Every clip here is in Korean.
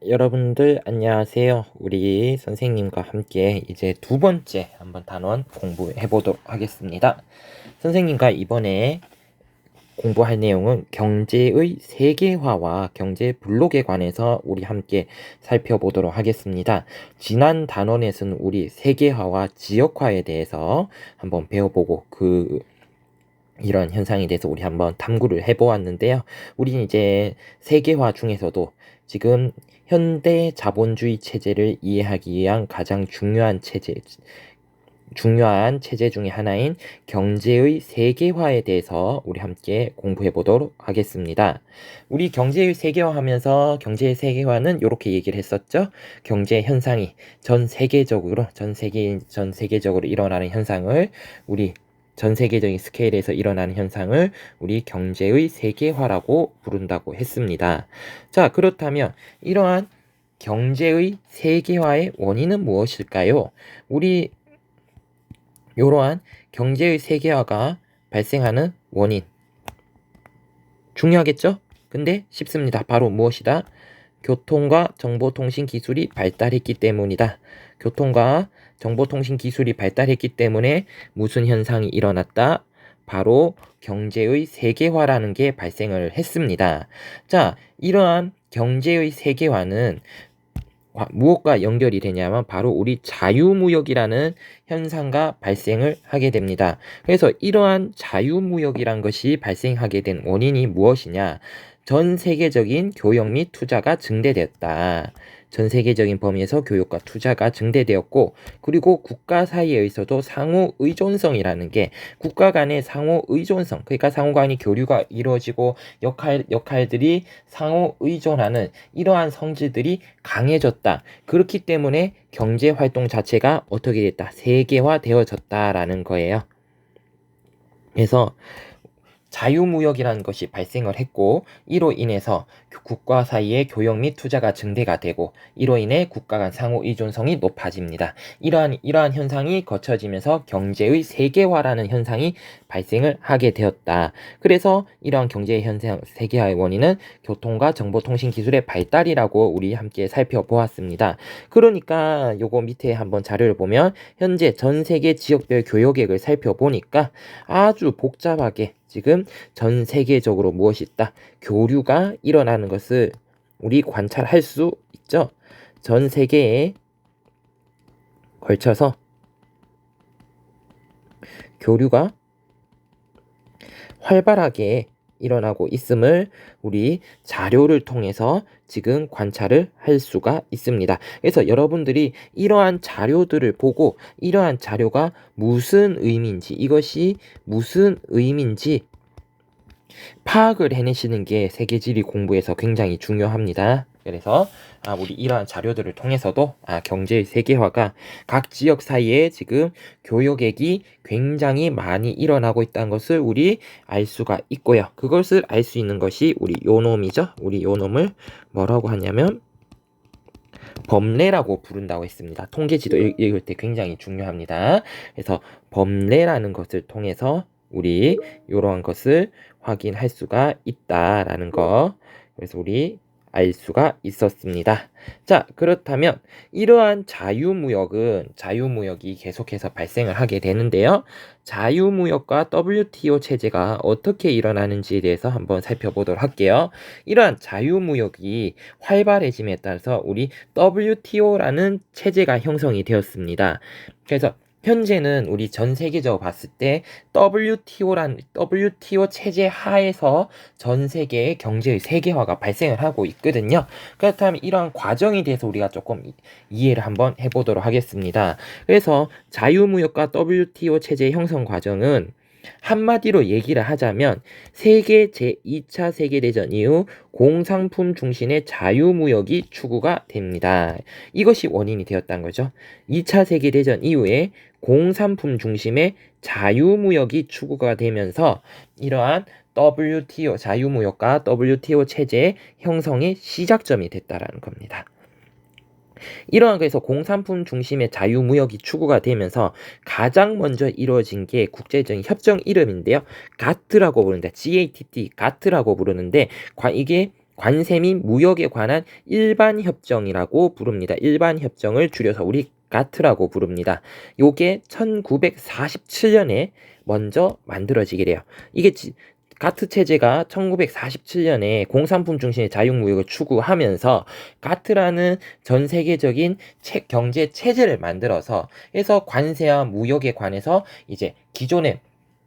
여러분들 안녕하세요. 우리 선생님과 함께 이제 두 번째 한번 단원 공부해 보도록 하겠습니다. 선생님과 이번에 공부할 내용은 경제의 세계화와 경제 블록에 관해서 우리 함께 살펴보도록 하겠습니다. 지난 단원에서는 우리 세계화와 지역화에 대해서 한번 배워보고 이런 현상에 대해서 우리 한번 탐구를 해보았는데요. 우리는 이제 세계화 중에서도 지금 현대 자본주의 체제를 이해하기 위한 가장 중요한 체제 중에 하나인 경제의 세계화에 대해서 우리 함께 공부해 보도록 하겠습니다. 우리 경제의 세계화 하면서 경제의 세계화는 이렇게 얘기를 했었죠. 경제 현상이 전 세계적으로 일어나는 현상을 우리 전 세계적인 스케일에서 일어나는 현상을 우리 경제의 세계화라고 부른다고 했습니다. 자, 그렇다면 이러한 경제의 세계화의 원인은 무엇일까요? 우리 이러한 경제의 세계화가 발생하는 원인 중요하겠죠? 근데 쉽습니다. 바로 무엇이다? 교통과 정보통신 기술이 발달했기 때문이다. 교통과 정보통신 기술이 발달했기 때문에 무슨 현상이 일어났다? 바로 경제의 세계화라는 게 발생을 했습니다. 자, 이러한 경제의 세계화는 무엇과 연결이 되냐면 바로 우리 자유무역이라는 현상과 발생을 하게 됩니다. 그래서 이러한 자유무역이란 것이 발생하게 된 원인이 무엇이냐? 전 세계적인 교역 및 투자가 증대되었다. 전 세계적인 범위에서 교역과 투자가 증대되었고, 그리고 국가 사이에서도 상호 의존성이라는 게 국가 간의 상호 의존성, 그러니까 상호 간의 교류가 이루어지고 역할들이 상호 의존하는 이러한 성질들이 강해졌다. 그렇기 때문에 경제 활동 자체가 어떻게 됐다? 세계화되어졌다라는 거예요. 그래서 자유무역이라는 것이 발생을 했고, 이로 인해서 국가 사이의 교역 및 투자가 증대가 되고, 이로 인해 국가 간 상호 의존성이 높아집니다. 이러한 현상이 거쳐지면서 경제의 세계화라는 현상이 발생을 하게 되었다. 그래서 이러한 경제의 현상 세계화의 원인은 교통과 정보통신 기술의 발달이라고 우리 함께 살펴보았습니다. 그러니까 요거 밑에 한번 자료를 보면 현재 전 세계 지역별 교역액을 살펴보니까 아주 복잡하게 지금 전 세계적으로 무엇이 있다? 교류가 일어나는 것을 우리 관찰할 수 있죠. 전 세계에 걸쳐서 교류가 활발하게 일어나고 있음을 우리 자료를 통해서 지금 관찰을 할 수가 있습니다. 그래서 여러분들이 이러한 자료들을 보고 이러한 자료가 무슨 의미인지, 이것이 무슨 의미인지 파악을 해내시는 게 세계지리 공부에서 굉장히 중요합니다. 그래서 우리 이러한 자료들을 통해서도 경제의 세계화가 각 지역 사이에 지금 교역액이 굉장히 많이 일어나고 있다는 것을 우리 알 수가 있고요. 그것을 알 수 있는 것이 우리 요놈이죠. 우리 요놈을 뭐라고 하냐면 범례라고 부른다고 했습니다. 통계지도 읽을 때 굉장히 중요합니다. 그래서 범례라는 것을 통해서 우리 이러한 것을 확인할 수가 있다라는 거, 그래서 우리 알 수가 있었습니다. 자, 그렇다면 이러한 자유무역이 계속해서 발생을 하게 되는데요. 자유무역과 WTO 체제가 어떻게 일어나는지에 대해서 한번 살펴보도록 할게요. 이러한 자유무역이 활발해짐에 따라서 우리 WTO라는 체제가 형성이 되었습니다. 그래서 현재는 우리 전 세계적으로 봤을 때 WTO 체제 하에서 전 세계의 경제의 세계화가 발생을 하고 있거든요. 그렇다면 이러한 과정에 대해서 우리가 조금 이해를 한번 해보도록 하겠습니다. 그래서 자유무역과 WTO 체제 형성 과정은 한마디로 얘기를 하자면 세계 제2차 세계대전 이후 공상품 중심의 자유무역이 추구가 됩니다. 이것이 원인이 되었다는 거죠. 2차 세계대전 이후에 공산품 중심의 자유무역이 추구가 되면서 이러한 WTO 자유무역과 WTO 체제의 형성의 시작점이 됐다라는 겁니다. 이러한 그래서 공산품 중심의 자유무역이 추구가 되면서 가장 먼저 이루어진 게 국제적인 협정 이름인데요. 가트라고 부르는데 GATT, 가트라고 부르는데 이게 관세 및 무역에 관한 일반 협정이라고 부릅니다. 일반 협정을 줄여서 우리 가트라고 부릅니다. 요게 1947년에 먼저 만들어지게 돼요. 이게 가트 체제가 1947년에 공산품 중심의 자유무역을 추구하면서 가트라는 전 세계적인 경제 체제를 만들어서 해서 관세와 무역에 관해서 이제 기존의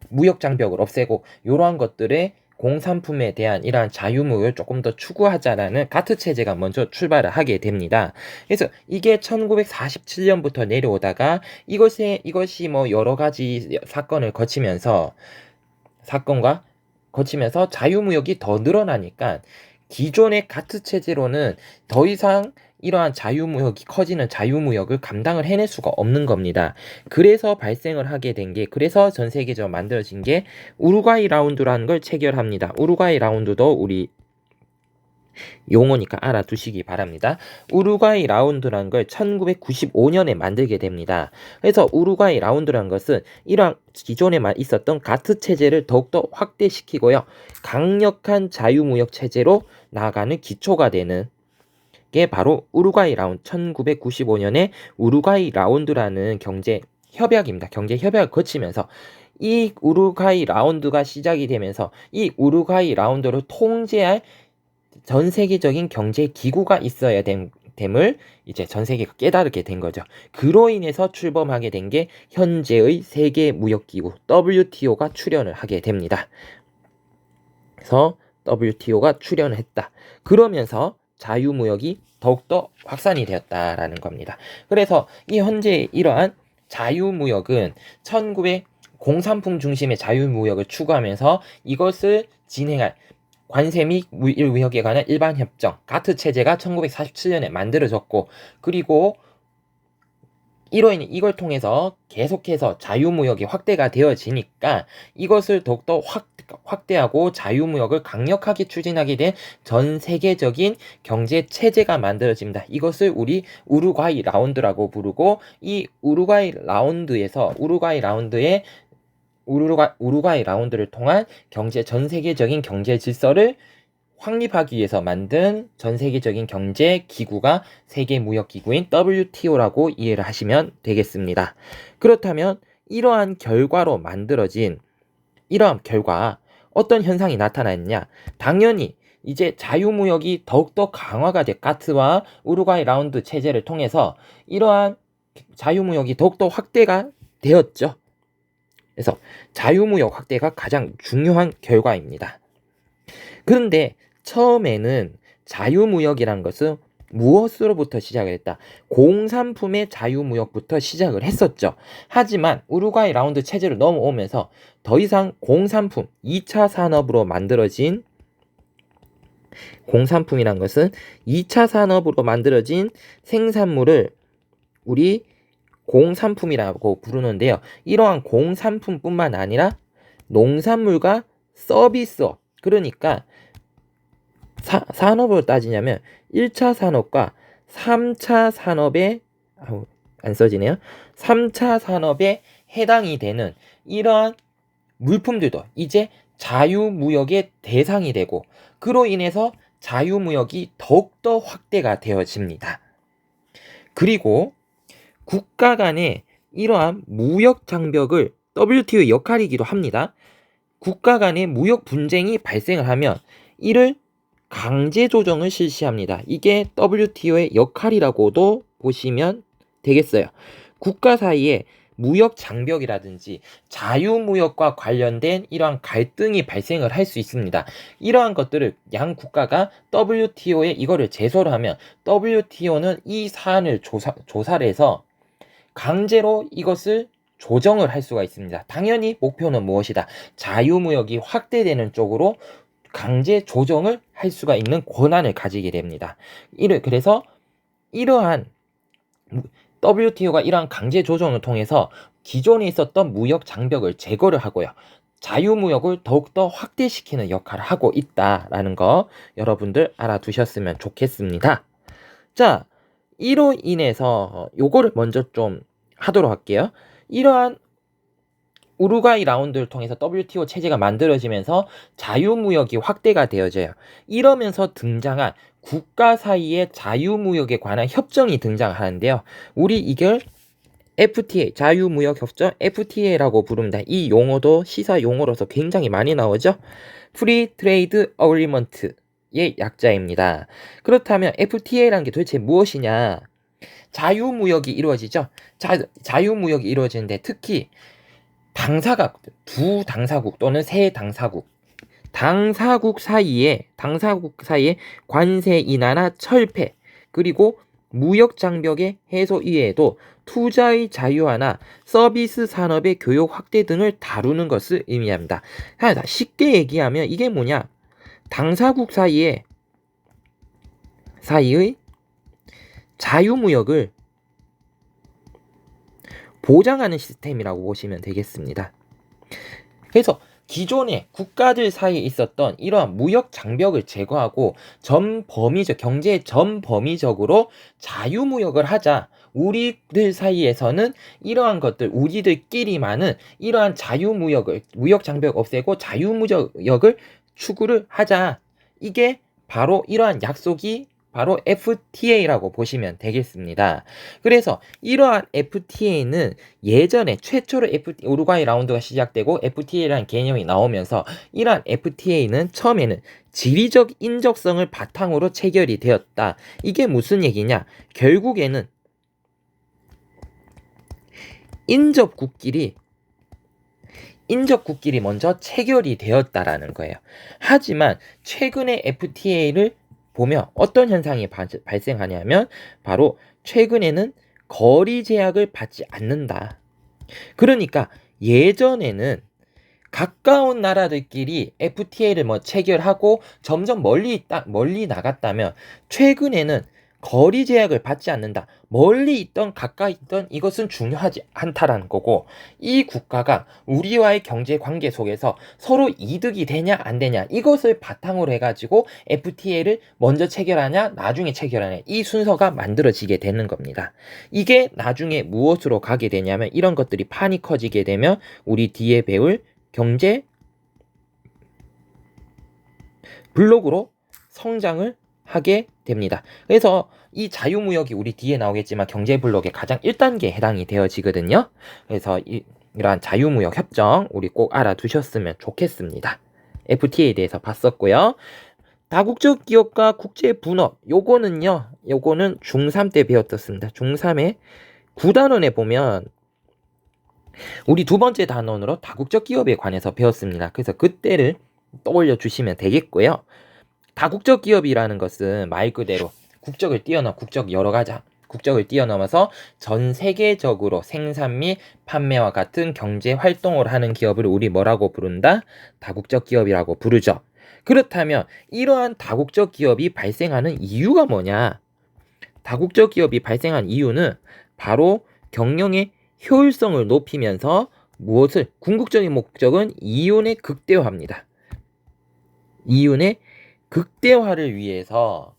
무역 장벽을 없애고 이러한 것들의 공산품에 대한 이러한 자유무역을 조금 더 추구하자라는 가트 체제가 먼저 출발을 하게 됩니다. 그래서 이게 1947년부터 내려오다가 이것이 뭐 여러 가지 사건과 거치면서 자유무역이 더 늘어나니까 기존의 가트 체제로는 더 이상 이러한 커지는 자유무역을 감당을 해낼 수가 없는 겁니다. 그래서 발생을 하게 된 게, 그래서 전 세계적으로 만들어진 게 우루과이 라운드라는 걸 체결합니다. 우루과이 라운드도 우리 용어니까 알아두시기 바랍니다. 우루과이 라운드라는 걸 1995년에 만들게 됩니다. 그래서 우루과이 라운드라는 것은 이러한 기존에 있었던 가트 체제를 더욱더 확대시키고요. 강력한 자유무역 체제로 나아가는 기초가 되는 게 바로 우루과이 라운드, 1995년에 우루과이 라운드라는 경제 협약입니다. 경제 협약을 거치면서 이 우루과이 라운드가 시작이 되면서 이 우루과이 라운드를 통제할 전 세계적인 경제 기구가 있어야 됨을 이제 전 세계가 깨달게 된 거죠. 그로 인해서 출범하게 된 게 현재의 세계무역기구 WTO가 출연을 하게 됩니다. 그래서 WTO가 출연을 했다. 그러면서 자유무역이 더욱더 확산이 되었다라는 겁니다. 그래서 이 현재 이러한 자유무역은 공산품 중심의 자유무역을 추구하면서 이것을 진행할 관세 및 무역에 관한 일반 협정 가트 체제가 1947년에 만들어졌고, 그리고 이걸 통해서 계속해서 자유무역이 확대가 되어지니까 이것을 더욱더 확대하고 자유무역을 강력하게 추진하게 된 전 세계적인 경제 체제가 만들어집니다. 이것을 우리 우루과이 라운드라고 부르고, 이 우루과이 라운드를 통한 전 세계적인 경제 질서를 확립하기 위해서 만든 전 세계적인 경제 기구가 세계무역기구인 WTO라고 이해를 하시면 되겠습니다. 그렇다면 이러한 결과 어떤 현상이 나타났냐? 당연히 이제 자유무역이 더욱더 강화가 돼 가트와 우루과이 라운드 체제를 통해서 이러한 자유무역이 더욱더 확대가 되었죠. 그래서 자유무역 확대가 가장 중요한 결과입니다. 그런데 처음에는 자유무역이란 것은 무엇으로부터 시작을 했다? 공산품의 자유무역부터 시작을 했었죠. 하지만 우루과이 라운드 체제로 넘어오면서 더 이상 2차 산업으로 만들어진 공산품이란 것은 2차 산업으로 만들어진 생산물을 우리 공산품이라고 부르는데요. 이러한 공산품뿐만 아니라 농산물과 서비스업, 그러니까 산업으로 따지냐면 1차 산업과 3차 산업에 3차 산업에 해당이 되는 이러한 물품들도 이제 자유무역의 대상이 되고, 그로 인해서 자유무역이 더욱더 확대가 되어집니다. 그리고 국가 간의 이러한 무역 장벽을 WTO의 역할이기도 합니다. 국가 간의 무역 분쟁이 발생을 하면 이를 강제 조정을 실시합니다. 이게 WTO의 역할이라고도 보시면 되겠어요. 국가 사이에 무역 장벽이라든지 자유무역과 관련된 이러한 갈등이 발생을 할 수 있습니다. 이러한 것들을 양 국가가 WTO에 이거를 제소를 하면 WTO는 이 사안을 조사를 해서 강제로 이것을 조정을 할 수가 있습니다. 당연히 목표는 무엇이다? 자유무역이 확대되는 쪽으로 강제 조정을 할 수가 있는 권한을 가지게 됩니다. 그래서 이러한 WTO가 이러한 강제 조정을 통해서 기존에 있었던 무역 장벽을 제거를 하고요. 자유무역을 더욱더 확대시키는 역할을 하고 있다라는 거 여러분들 알아두셨으면 좋겠습니다. 자, 이로 인해서 요거를 먼저 좀 하도록 할게요. 이러한 우루과이 라운드를 통해서 WTO 체제가 만들어지면서 자유무역이 확대가 되어져요. 이러면서 등장한 국가 사이의 자유무역에 관한 협정이 등장하는데요. 우리 이걸 FTA, 자유무역협정 FTA라고 부릅니다. 이 용어도 시사 용어로서 굉장히 많이 나오죠. Free Trade Agreement의 약자입니다. 그렇다면 FTA라는 게 도대체 무엇이냐? 자유무역이 이루어지죠. 자유무역이 이루어지는데 특히 두 당사국 또는 세 당사국 사이에 관세 인하나 철폐 그리고 무역 장벽의 해소 이외에도 투자의 자유화나 서비스 산업의 교육 확대 등을 다루는 것을 의미합니다. 쉽게 얘기하면 이게 뭐냐? 당사국 사이의 자유무역을 보장하는 시스템이라고 보시면 되겠습니다. 그래서 기존의 국가들 사이에 있었던 이러한 무역 장벽을 제거하고 경제의 전 범위적으로 자유무역을 하자. 우리들 사이에서는 이러한 것들, 우리들끼리만은 이러한 무역 장벽 없애고 자유무역을 추구를 하자. 이게 바로 이러한 약속이 바로 FTA라고 보시면 되겠습니다. 그래서 이러한 FTA는 예전에 최초로 우루과이 라운드가 시작되고 FTA라는 개념이 나오면서 이러한 FTA는 처음에는 지리적 인적성을 바탕으로 체결이 되었다. 이게 무슨 얘기냐? 결국에는 인접국끼리 먼저 체결이 되었다라는 거예요. 하지만 최근에 FTA를 보면 어떤 현상이 발생하냐면 바로 최근에는 거리 제약을 받지 않는다. 그러니까 예전에는 가까운 나라들끼리 FTA를 체결하고 점점 멀리 나갔다면 최근에는 거리 제약을 받지 않는다. 멀리 있던 가까이 있던 이것은 중요하지 않다라는 거고 이 국가가 우리와의 경제 관계 속에서 서로 이득이 되냐 안 되냐 이것을 바탕으로 해가지고 FTA를 먼저 체결하냐 나중에 체결하냐 이 순서가 만들어지게 되는 겁니다. 이게 나중에 무엇으로 가게 되냐면 이런 것들이 판이 커지게 되면 우리 뒤에 배울 경제 블록으로 성장을 하게 됩니다. 그래서 이 자유무역이 우리 뒤에 나오겠지만 경제블록의 가장 1단계에 해당이 되어지거든요. 그래서 이러한 자유무역 협정 우리 꼭 알아두셨으면 좋겠습니다. FTA에 대해서 봤었고요. 다국적 기업과 국제 분업 요거는 중3 때 배웠었습니다. 중3에 9단원에 보면 우리 두 번째 단원으로 다국적 기업에 관해서 배웠습니다. 그래서 그때를 떠올려 주시면 되겠고요. 다국적 기업이라는 것은 말 그대로 국적을 뛰어넘어서 전 세계적으로 생산 및 판매와 같은 경제 활동을 하는 기업을 우리 뭐라고 부른다? 다국적 기업이라고 부르죠. 그렇다면 이러한 다국적 기업이 발생하는 이유가 뭐냐? 다국적 기업이 발생한 이유는 바로 경영의 효율성을 높이면서 궁극적인 목적은 이윤의 극대화입니다. 이윤의 극대화를 위해서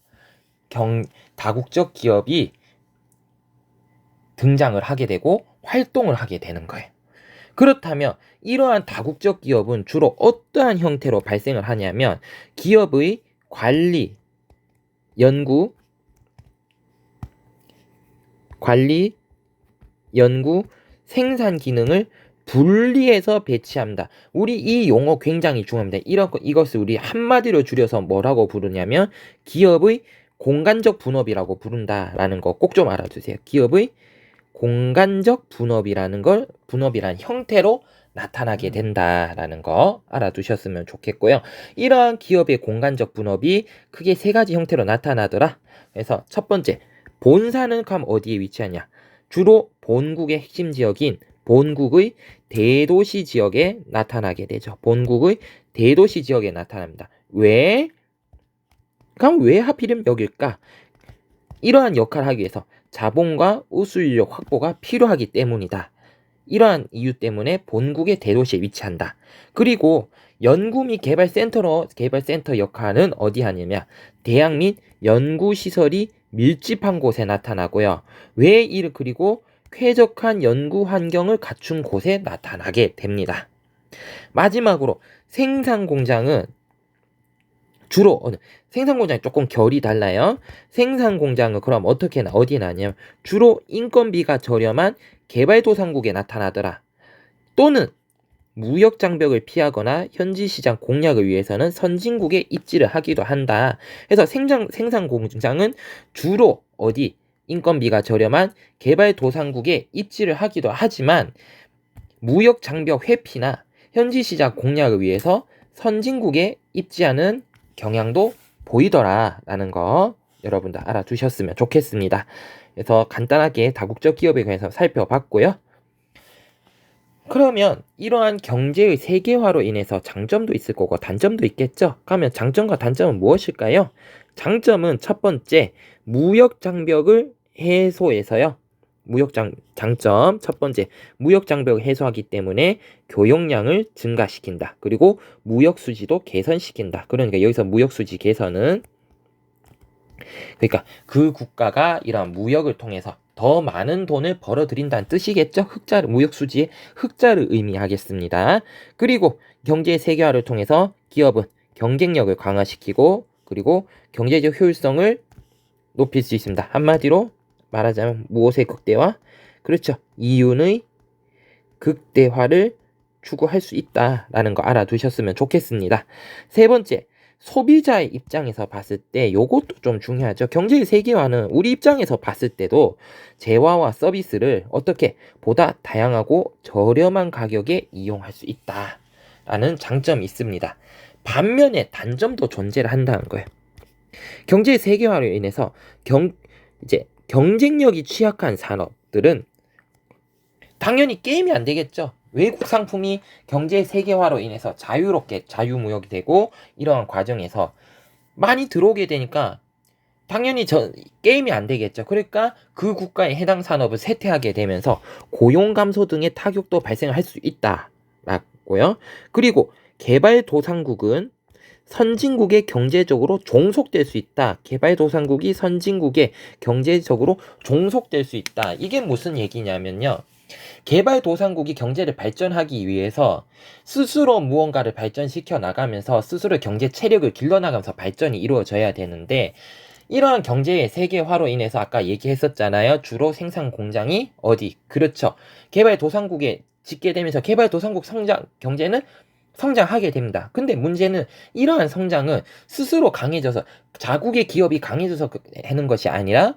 다국적 기업이 등장을 하게 되고 활동을 하게 되는 거예요. 그렇다면 이러한 다국적 기업은 주로 어떠한 형태로 발생을 하냐면 기업의 관리, 연구, 생산 기능을 분리해서 배치합니다. 우리 이 용어 굉장히 중요합니다. 이것을 우리 한마디로 줄여서 뭐라고 부르냐면 기업의 공간적 분업이라고 부른다라는 거 꼭 좀 알아두세요. 기업의 공간적 분업이라는 형태로 나타나게 된다라는 거 알아두셨으면 좋겠고요. 이러한 기업의 공간적 분업이 크게 세 가지 형태로 나타나더라. 그래서 첫 번째, 본사는 그럼 어디에 위치하냐? 주로 본국의 핵심 지역인 본국의 대도시 지역에 나타나게 되죠. 본국의 대도시 지역에 나타납니다. 왜? 그럼 왜 하필이면 여길까? 이러한 역할을 하기 위해서 자본과 우수인력 확보가 필요하기 때문이다. 이러한 이유 때문에 본국의 대도시에 위치한다. 그리고 연구 및 개발센터 역할은 어디 하냐면 대학 및 연구시설이 밀집한 곳에 나타나고요. 그리고 쾌적한 연구 환경을 갖춘 곳에 나타나게 됩니다. 마지막으로 생산공장은 주로 생산공장이 조금 결이 달라요. 생산공장은 그럼 어디 나냐면 주로 인건비가 저렴한 개발도상국에 나타나더라. 또는 무역 장벽을 피하거나 현지 시장 공략을 위해서는 선진국에 입지를 하기도 한다. 그래서 생산 공장은 주로 인건비가 저렴한 개발도상국에 입지를 하기도 하지만 무역 장벽 회피나 현지 시장 공략을 위해서 선진국에 입지하는 경향도 보이더라라는 거 여러분들 알아두셨으면 좋겠습니다. 그래서 간단하게 다국적 기업에 관해서 살펴봤고요. 그러면 이러한 경제의 세계화로 인해서 장점도 있을 거고 단점도 있겠죠. 그러면 장점과 단점은 무엇일까요? 장점은 첫 번째, 무역 장벽을 해소해서요. 장점 첫 번째, 무역 장벽을 해소하기 때문에 교역량을 증가시킨다. 그리고 무역 수지도 개선시킨다. 그러니까 여기서 무역 수지 개선은 그러니까 그 국가가 이러한 무역을 통해서 더 많은 돈을 벌어들인다는 뜻이겠죠. 무역 수지의 흑자를 의미하겠습니다. 그리고 경제 세계화를 통해서 기업은 경쟁력을 강화시키고 그리고 경제적 효율성을 높일 수 있습니다. 한마디로 말하자면 무엇의 극대화? 그렇죠. 이윤의 극대화를 추구할 수 있다라는 거 알아두셨으면 좋겠습니다. 세 번째, 소비자의 입장에서 봤을 때 요것도 좀 중요하죠. 경제의 세계화는 우리 입장에서 봤을 때도 재화와 서비스를 어떻게 보다 다양하고 저렴한 가격에 이용할 수 있다라는 장점이 있습니다. 반면에 단점도 존재를 한다는 거예요. 경제의 세계화로 인해서 경쟁력이 취약한 산업들은 당연히 게임이 안 되겠죠. 외국 상품이 경제 세계화로 인해서 자유롭게 자유무역이 되고 이러한 과정에서 많이 들어오게 되니까 당연히 게임이 안 되겠죠. 그러니까 그 국가의 해당 산업을 쇠퇴하게 되면서 고용 감소 등의 타격도 발생할 수 있다라고요. 그리고 개발도상국은 선진국에 경제적으로 종속될 수 있다. 개발도상국이 선진국에 경제적으로 종속될 수 있다. 이게 무슨 얘기냐면요. 개발도상국이 경제를 발전하기 위해서 스스로 무언가를 발전시켜 나가면서 스스로 경제 체력을 길러나가면서 발전이 이루어져야 되는데 이러한 경제의 세계화로 인해서 아까 얘기했었잖아요. 주로 생산 공장이 그렇죠. 개발도상국에 짓게 되면서 개발도상국 경제는 성장하게 됩니다. 근데 문제는 이러한 성장은 스스로 강해져서 자국의 기업이 강해져서 하는 것이 아니라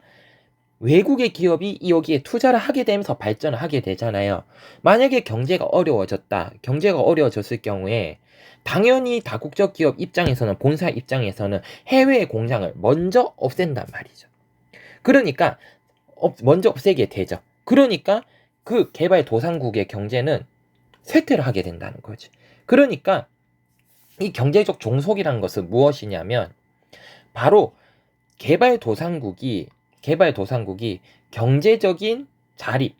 외국의 기업이 여기에 투자를 하게 되면서 발전을 하게 되잖아요. 만약에 경제가 어려워졌을 경우에 당연히 다국적 기업 입장에서는 본사 입장에서는 해외 공장을 먼저 없앤단 말이죠. 그러니까 먼저 없애게 되죠. 그러니까 그 개발도상국의 경제는 쇠퇴를 하게 된다는 거지. 그러니까 이 경제적 종속이라는 것은 무엇이냐면 바로 개발도상국이 경제적인 자립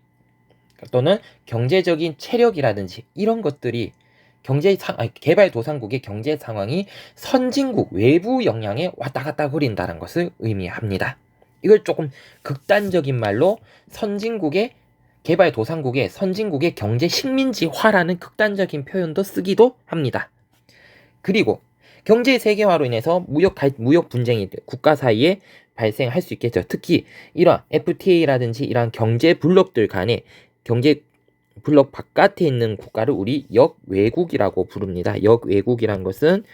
또는 경제적인 체력이라든지 이런 것들이 개발도상국의 경제 상황이 선진국 외부 영향에 왔다 갔다 거린다는 것을 의미합니다. 이걸 조금 극단적인 말로 개발도상국의 선진국의 경제 식민지화라는 극단적인 표현도 쓰기도 합니다. 그리고 경제 세계화로 인해서 무역 분쟁이 국가 사이에 발생할 수 있겠죠. 특히 이러한 FTA라든지 이러한 경제 블록들 간에 경제 블록 바깥에 있는 국가를 우리 역외국이라고 부릅니다. 역외국이란 것은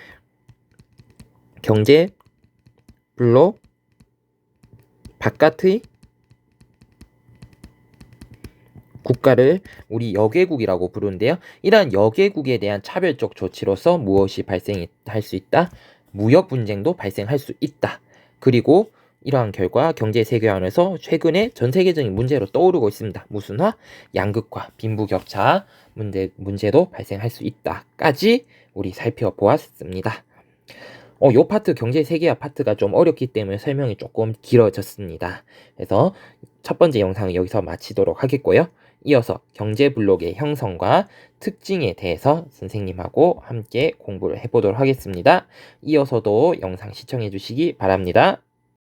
경제 블록 바깥의 국가를 우리 역외국이라고 부르는데요. 이러한 역외국에 대한 차별적 조치로서 무엇이 발생할 수 있다? 무역 분쟁도 발생할 수 있다. 그리고 이러한 결과 경제 세계화에서 최근에 전 세계적인 문제로 떠오르고 있습니다. 무슨화? 양극화, 빈부격차 문제도 발생할 수 있다까지 우리 살펴보았습니다. 요 파트 경제 세계화 파트가 좀 어렵기 때문에 설명이 조금 길어졌습니다. 그래서 첫 번째 영상은 여기서 마치도록 하겠고요. 이어서 경제 블록의 형성과 특징에 대해서 선생님하고 함께 공부를 해보도록 하겠습니다. 이어서도 영상 시청해 주시기 바랍니다.